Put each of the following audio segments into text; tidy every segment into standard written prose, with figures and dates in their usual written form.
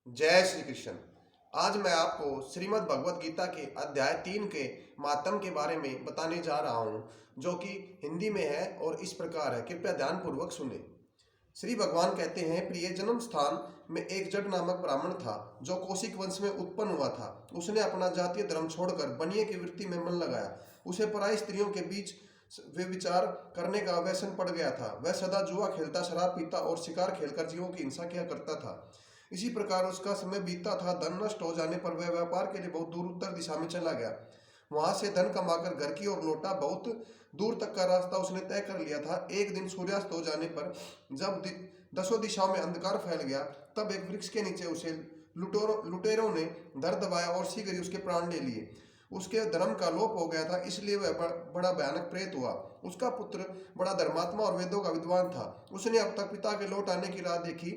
जय श्री कृष्ण। आज मैं आपको श्रीमद् भगवत गीता के अध्याय 3 के मातम के बारे में बताने जा रहा हूँ, जो कि हिंदी में है और इस प्रकार है। कृपया ध्यान पूर्वक सुने। श्री भगवान कहते हैं, प्रिय, जन्म स्थान में एक जट नामक ब्राह्मण था जो कौशिक वंश में उत्पन्न हुआ था। उसने अपना जातीय धर्म छोड़कर बनिए की वृत्ति में मन लगाया। उसे पराई स्त्रियों के बीच वे विचार करने का व्यसन पड़ गया था। वह सदा जुआ खेलता, शराब पीता और शिकार खेलकर जीवों की हिंसा किया करता था। इसी प्रकार उसका समय बीतता था। धन नष्ट हो जाने पर वह व्यापार के लिए बहुत दूर उत्तर दिशा में चला गया। वहां से धन कमाकर घर की ओर लौटा। बहुत दूर तक का रास्ता उसने तय कर लिया था। एक दिन सूर्यास्त हो जाने पर जब दसों दिशाओं में अंधकार फैल गया, तब एक वृक्ष के नीचे उसे लुटेरों ने धर दबाया और शीघ्र ही उसके प्राण ले लिए। उसके धर्म का लोप हो गया था, इसलिए वह बड़ा भयानक प्रेत हुआ। उसका पुत्र बड़ा धर्मात्मा और वेदों का विद्वान था। उसने अब तक पिता के लौट आने की राह देखी।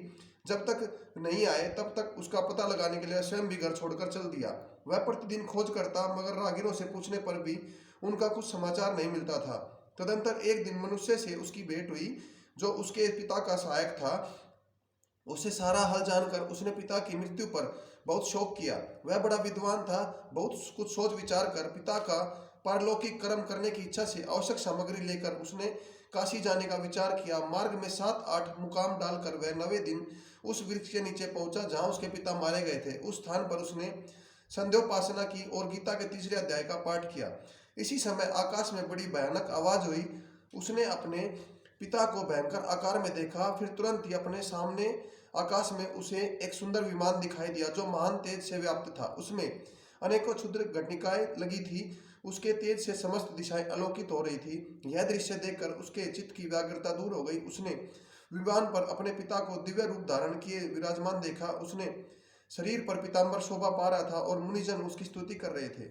जब तक नहीं आए तब तक उसका पता लगाने के लिए स्वयं भी घर छोड़कर चल दिया। वह प्रतिदिन खोज करता, मगर राहगीरों से पूछने पर भी उनका कुछ समाचार नहीं मिलता था। तदंतर एक दिन मनुष्य से उसकी भेंट हुई, जो उसके पिता का सहायक था। उसे सारा हाल जानकर उसने पिता की मृत्यु पर बहुत शोक किया। वह बड़ा विद्वान था। बहुत कुछ सोच विचार कर पिता का पारलौकिक कर्म करने की इच्छा से आवश्यक सामग्री लेकर उसने काशी जाने का विचार किया। मार्ग में 7-8 मुकाम डालकर वह 9वें दिन उस वृक्ष के नीचे पहुंचा जहां उसके पिता मारे गए थे। उस स्थान पर उसने संध्योपासना की और गीता के तीसरे अध्याय का पाठ किया। इसी समय आकाश में बड़ी भयानक आवाज हुई। उसने अपने पिता को भयंकर आकार में देखा। फिर तुरंत ही अपने सामने आकाश में उसे एक सुंदर विमान दिखाई दिया, जो महान तेज से व्याप्त था। उसमें अनेकों क्षुद्र घटनिकाएं लगी थी। उसके तेज से समस्त दिशाएं आलोकित हो रही थी। यह दृश्य देखकर उसके चित्त की व्याग्रता दूर हो गई। उसने विमान पर अपने पिता को दिव्य रूप धारण किए विराजमान देखा। उसने शरीर पर पीताम्बर शोभा पा रहा था और मुनिजन उसकी स्तुति कर रहे थे।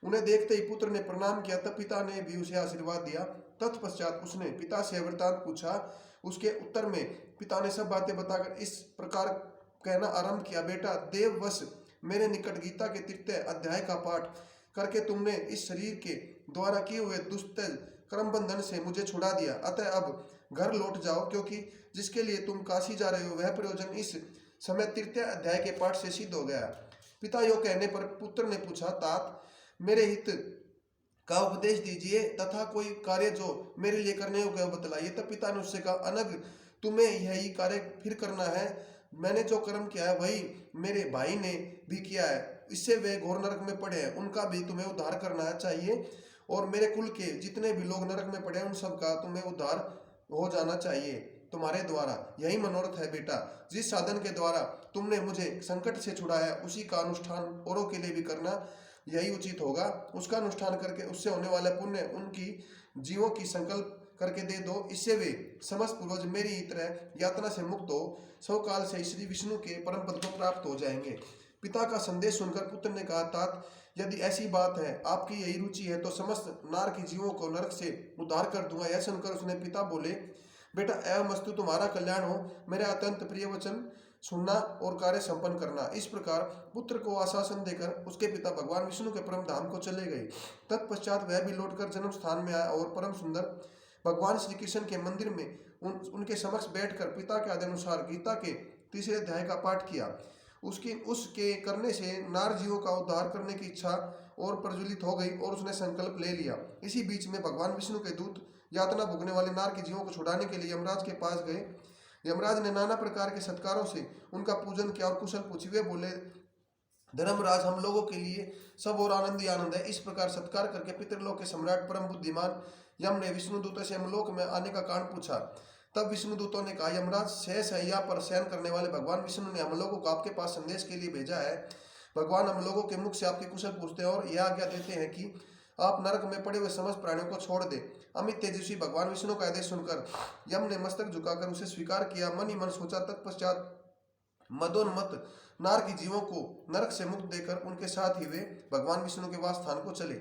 उन्हें देखते ही पुत्र ने प्रणाम किया। तब पिता ने भी उसे आशीर्वाद दिया। तत्पश्चात उसने पिता से वृतांत पूछा। उसके उत्तर में पिता ने सब बातें बताकर इस प्रकार कहना आरंभ किया, बेटा, देववश मेरे निकट गीता के तृतीय अध्याय का पाठ करके तुमने इस शरीर के द्वारा किए हुए दुष्ट कर्म बंधन से मुझे छुड़ा दिया। अतः अब घर लौट जाओ, क्योंकि जिसके लिए तुम काशी जा रहे हो वह प्रयोजन इस समय तृतीय अध्याय के पाठ से सिद्ध हो गया। पिता यो कहने पर पुत्र ने पूछा, तात, मेरे हित का उपदेश दीजिए तथा कोई कार्य जो मेरे लिए करने योग्य बतलाइए। तब पिता ने उससे कहा, अनग, तुम्हें यही कार्य फिर करना है। मैंने जो कर्म किया है वही मेरे भाई ने भी किया है। इससे वे घोर नरक में पड़े हैं, उनका भी तुम्हें उद्धार करना चाहिए। और मेरे कुल के जितने भी लोग नरक में पड़े हैं उन सब का तुम्हें उद्धार हो जाना चाहिए तुम्हारे द्वारा। यही मनोरथ है बेटा। जिस साधन के द्वारा तुमने मुझे संकट से छुड़ाया उसी का अनुष्ठान औरों के लिए भी करना, यही उचित होगा। उसका अनुष्ठान करके उससे होने वाला पुण्य उनकी जीवों की संकल्प करके दे दो। इससे वे समस्त पूर्वज मेरी ही तरह यातना से मुक्त हो सौ काल से श्री विष्णु के परम पद को प्राप्त हो जाएंगे। पिता का संदेश सुनकर पुत्र ने कहा, तात, यदि ऐसी बात है, आपकी यही रुचि है, तो समस्त नार की जीवों को नरक से उद्धार कर दूंगा। यह सुनकर उसने पिता बोले, बेटा, एवं मस्तु तुम्हारा कल्याण हो। मेरे अत्यंत प्रिय वचन सुनना और कार्य संपन्न करना। इस प्रकार पुत्र को आश्वासन देकर उसके पिता भगवान विष्णु के परम धाम को चले गए। तत्पश्चात वह भी लौटकर जन्म स्थान में आया और परम सुंदर भगवान श्री कृष्ण के मंदिर में उनके समक्ष बैठकर पिता के आदेशानुसार गीता के तीसरे अध्याय का पाठ किया। उसके करने से नार जीवों का उद्धार करने की इच्छा और प्रज्वलित हो गई और उसने संकल्प ले लिया। इसी बीच में भगवान विष्णु के दूत यातना भोगने वाले नार के जीवों को छुड़ाने के लिए यमराज के पास गए। यमराज ने नाना प्रकार के सत्कारों से उनका पूजन किया और कुशल पूछी। वे बोले, धर्मराज, हम लोगों के लिए सब और आनंद ही आनंद है। इस प्रकार सत्कार करके पितृलोक के सम्राट परम बुद्धिमान यम ने विष्णु दूतों से यमलोक में आने का कारण पूछा। तब विष्णु दूतों ने कहा, यमराज, शेष हैया पर शयन करने वाले भगवान विष्णु ने हम लोगों को आपके पास संदेश के लिए भेजा है। भगवान हम लोगों के मुख से आपके कुशल पूछते हैं और यह आज्ञा देते हैं कि आप नरक में पड़े हुए समस्त प्राणियों को छोड़ दे। अमित तेजस्वी भगवान विष्णु का आदेश सुनकर यम ने मस्तक झुकाकर उसे स्वीकार किया। मन ही मन सोचा। तत्पश्चात मदोन्मत्त नार की जीवों को नरक से मुक्त देकर उनके साथ ही वे भगवान विष्णु के वास स्थान को चले।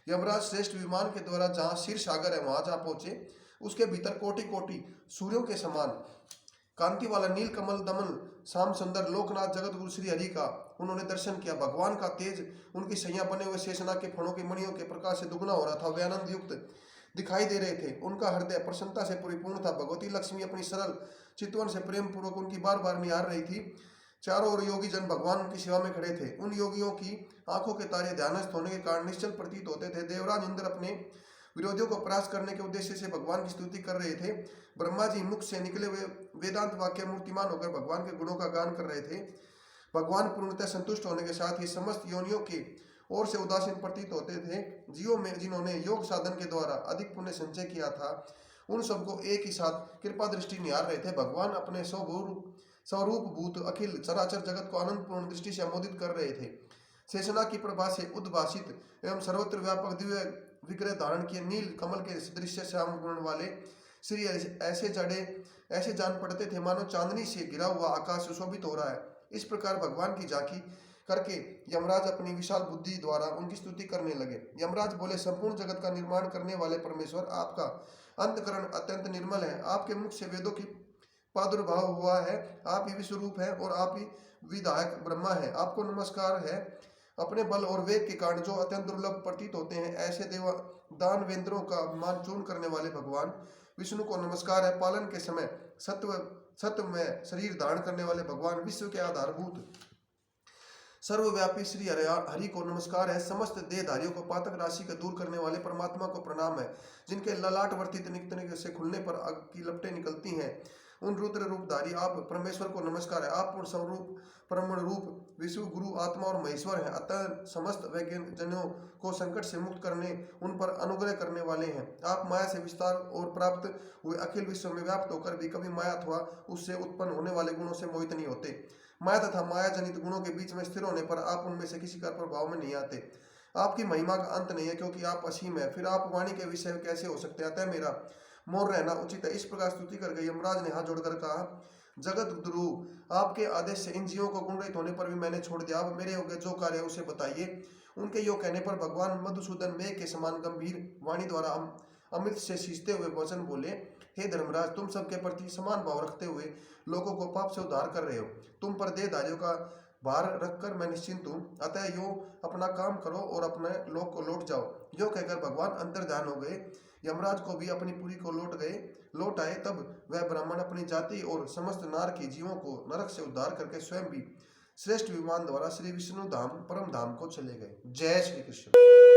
यमराज श्रेष्ठ विमान के द्वारा जहाँ क्षीर सागर है वहां जा पहुंचे। उसके भीतर कोटि कोटि सूर्यों के समान कांति वाला नील कमल दमन श्याम सुंदर लोकनाथ जगत गुरु श्री हरि का उन्होंने दर्शन किया। भगवान का तेज उनकी सैया बने हुए शेषनाग के फणों की मणियों के प्रकाश से दुगना हो रहा था। वे आनंद युक्त दिखाई दे रहे थे। उनका हृदय प्रसन्नता से परिपूर्ण था। भगवती लक्ष्मी अपनी सरल चितवन से प्रेम पूर्वक उनकी बार बार निहार रही थी। चारों ओर योगी जन भगवान की सेवा में खड़े थे। उन योगियों की आंखों के तारे ध्यानस्थ होने के कारण निश्चल प्रतीत होते थे। देवराज इंद्र अपने विरोधियों को परास्त करने के उद्देश्य से भगवान की स्तुति कर रहे थे। ब्रह्मा जी मुख से निकले हुए वेदांत वाक्य मूर्तिमान होकर भगवान के गुणों का गान कर रहे थे। भगवान पूर्णतः संतुष्ट होने के साथ ही समस्त योनियों की ओर से उदासीन प्रतीत होते थे। जीवों में जिन्होंने योग साधन के द्वारा अधिक पुण्य संचय किया था, उन सबको एक ही साथ कृपा दृष्टि निहार रहे थे। भगवान अपने स्वरूप भूत अखिल चराचर जगत को आनंद पूर्ण दृष्टि से संबोधित कर रहे थे। शेषना की प्रभा से उद्भासित एवं सर्वत्र व्यापक दिव्य विग्रह धारण किए नील कमल के सदृश श्याम गुण वाले श्री ऐसे जान पड़ते थे मानो चांदनी से घिरा हुआ आकाश सुशोभित हो रहा है। इस प्रकार भगवान की झांकी करके यमराज अपनी विशाल बुद्धि द्वारा उनकी स्तुति करने लगे। यमराज बोले, संपूर्ण जगत का निर्माण करने वाले परमेश्वर, आपका अंतकरण अत्यंत निर्मल है। आपके मुख से वेदों की प्रादुर्भाव हुआ है। आप ही विश्वरूप है और आप ही विधायक ब्रह्मा है। आपको नमस्कार है। अपने बल और वेग के कारण जो अत्यंत दुर्लभ प्रतीत होते हैं, ऐसे दानवेंद्रों का अभिमान चूर्ण करने वाले भगवान विष्णु को नमस्कार है। पालन के समय सत्व में शरीर धारण करने वाले भगवान विश्व के आधारभूत सर्वव्यापी श्री हरि को नमस्कार है। समस्त देहधारियों को पातक राशि का दूर करने वाले परमात्मा को प्रणाम है। जिनके ललाट वर्तित निकटने से खुलने पर आग की लपटें निकलती हैं, उन रुद्र रूपधारी आप परमेश्वर को नमस्कार है। आप पूर्ण स्वरूप परम रूप विश्व गुरु आत्मा और महेश्वर हैं। अतः समस्त वैज्ञानिकों को संकट से मुक्त करने, उन पर अनुग्रह करने वाले हैं। आप माया से विस्तार और प्राप्त हुए अखिल विश्व में व्याप्त होकर भी कभी माया अथवा उससे उत्पन्न होने वाले गुणों से मोहित नहीं होते। माया तथा माया जनित गुणों के बीच में स्थिर होने पर आप उनमें से किसी का प्रभाव में नहीं आते। आपकी महिमा का अंत नहीं है, क्योंकि आप असीम है। फिर आप वाणी के विषय कैसे हो सकते हैं? अतः मेरा मौन रहना उचित है। इस प्रकार स्तुति करके यमराज ने हाथ जोड़कर कहा, जगत गुरु, आपके आदेश से इन जीवों को गुण रहित होने पर भी मैंने छोड़ दिया। अब मेरे योग्य जो कार्य है उसे बताइए। उनके योग कहने पर भगवान मधुसूदन मेघ के समान गंभीर वाणी द्वारा अमृत से सींचते हुए वचन बोले, हे धर्मराज, तुम सबके प्रति समान भाव रखते हुए लोगों को पाप से उद्धार कर रहे हो। तुम पर देहधारियों का भार रखकर मैं निश्चिंत हूँ। अतः यो अपना काम करो और अपने लोक को लौट जाओ। यो कहकर भगवान अंतर्ध्यान हो गए। यमराज को भी अपनी पुरी को लौट आए। तब वह ब्राह्मण अपनी जाति और समस्त नार के जीवों को नरक से उद्धार करके स्वयं भी श्रेष्ठ विमान द्वारा श्री विष्णु धाम परम धाम को चले गए। जय श्री कृष्ण।